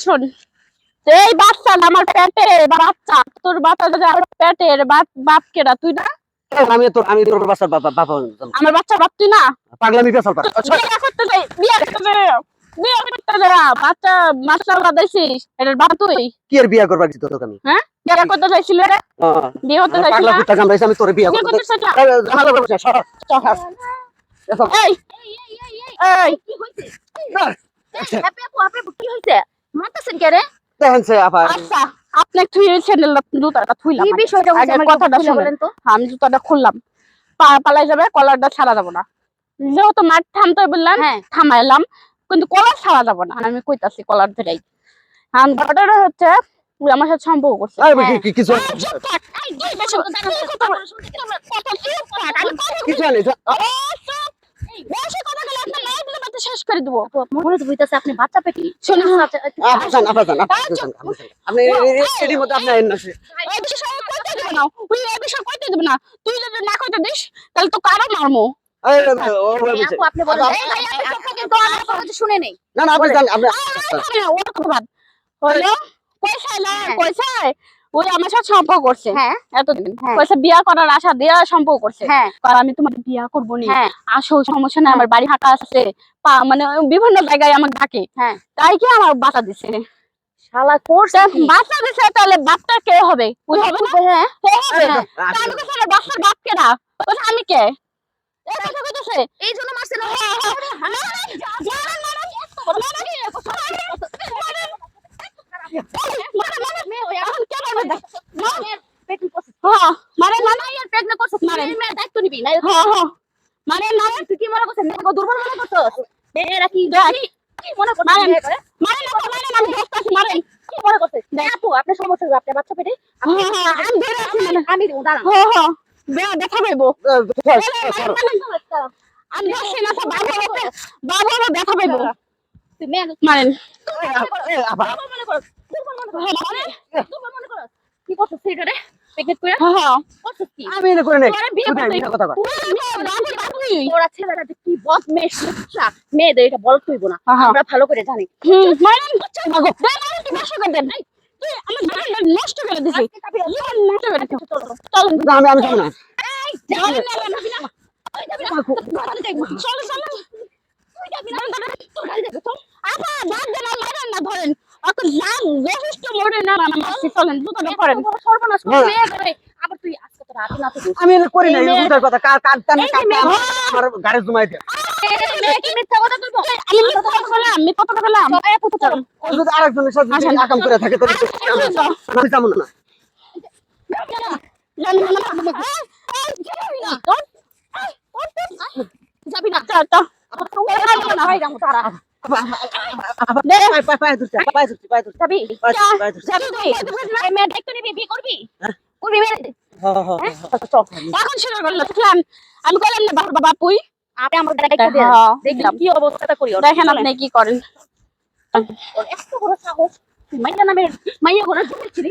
শোন, এই বাচ্চা না আমার পেটের বাচ্চা, তোর বাচ্চা যদি আমার পেটের বাপ কেডা তুই না? আমি তোর বাচ্চার বাবা আমার বাচ্চার বাপ তুই না? পাগলামি পেছাল পার বিয়ে করতে যাই, বিয়ে করতে যা, বাচ্চা বাচ্চা বাদাইছিস, এটার বাপ তুই? কি এর বিয়া করবার দিত তোকে আমি? হ্যাঁ, বিয়ে করতে চাইছিল রে? বিয়ে করতে চাইছিল পাগলা না? কুত্তা কামড়াইছে, আমি তোরে বিয়া বিয়ে করতে করতে চাইছিল? ঝামেলা করছিস না, সর এসব এই এই কি হইছে? আপনি আপু কি হইছে? মারতেছেন কে রে? দেখেন সে আপা আচ্ছা, আপনি তুই স্যান্ডেল জুতাটা থুইলাম, কি বিষয়টা হইছে আমার কথাটা খুলে শুনেন। বলেন তো। আমি জুতাটা খুললাম, পালাই যাবে, কলারটা ছাড়া যাবো না। যেহেতু মাঠ থামতে বললাম, হ্যাঁ থামাইলাম, কিন্তু কলার ছাড়া যাবো না। আমি কইতাছি কলার ধরেই। ঘটনাটা হচ্ছে ওই আমার সাথে সম্পর্ক করছে। আরে কিছু চুপ থাক, এই দুই বেশি কথা বলিস, কথা চুপ থাক, আমি কথা কিছু আনি চুপ, বেশি কথা বলে আপনার লাইফ লেবাতে শেষ করে দেবো। মনে তো হইতাছে আপনি বাচ্চা পেটি। শোনো, আপনি এর মধ্যে আপনি আইন না সে এই বিষয়ে কইতে দেব না, ওই এই বিষয়ে কইতে দেব না। তুই যদি না কইতে দিস তাহলে তো কারো মারমু। আপু আপনি বলেন কিন্তু আমার কথা শুনে নেই। না না আপনি জান আপনি ওর কথা বাদ হলো, পয়সা না পয়সা, ওই আমার সাথে সম্পর্ক করছে। হ্যাঁ এতদিন পয়সা বিয়া করার আশা দিয়ে সম্পর্ক করছে। হ্যাঁ কারণ আমি তোমাকে বিয়া করবো নি, হ্যাঁ আসো সমস্যা নাই, আমার বাড়ি হাঁটা আছে, মানে বিভিন্ন জায়গায় আমাকে ডাকে, হ্যাঁ তাই কি আমার বাচ্চা দিছে। শালা করছে কি? বাচ্চা দিছে তাহলে বাপটা কে হবে? ওই হবে না? হ্যাঁ ও হবে না। তাহলে তো আমার বাচ্চার বাপ কে না? বলছে আমি কে? এই কথা কইতেছে। এই জন্য মারছেন। দায়িত্ব নিবি না? তুই কি মনে করছিস মেয়েকে দুর্বল মনে করছিস? মেয়েরা কি কি মনে করছিস? কি মনে করছিস? আপু আপনার সমস্যা আপনি বাচ্চা পেটে আমি দিব দাঁড়ান। দেখা পাইবো, আমি বসে না, বাবু আমার দেখা পাইবো। তুই মেয়ে মারেন কি করছিস সেটা রে? প্যাকেট করে করছিস কি? আমি এনে করে নেই তোরা বিয়ে করতে কথা কয় তোরা ছেলেরা যে কি বদমেশ লুচ্চা, মেয়েদের এটা বল তুইব না, আমরা ভালো করে জানি। নষ্ট করে দিছি, নষ্ট করে দিছি। না আমি আমি যাবো না চলো চলো, আপা বাদ দেন, মারেন না, ধরেন অত লাভ যথেষ্ট মরে না, চলেন জুতোটা পরেন। সর্বনাশ করে করে আবার তুই আজকে তো রাতে না তো আমি এনে করে নেই বুঝার কথা কার কার টানে কাটতে আমার গাড়ি জমাই দে মেয়ে কি মিথ্যা কথা কইবো? আমি মিথ্যা কথা বললাম, সবাই পুত্র চল। ও যদি আরেকজনের সাথে যদি আকাম করে থাকে তাহলে আমি যাবো না যাবি না? পায়ে ধরছি যাবি? পায়ে ধরছি যাবি তুই? এই মেয়ে দায়িত্ব নিবি, বিয়ে করবি? করবি মেয়ে? এখন শুরু করলো, দেখলাম আমি কইলাম না বাপুই, আপনি আমার দায়িত্ব দেন, দেখলাম কি অবস্থাটা করি। দেখেন আপনি কি করেন। এত বড় সাহস, তুই মাইয়া নামের মাইয়া ঘোড়া ছিড়ি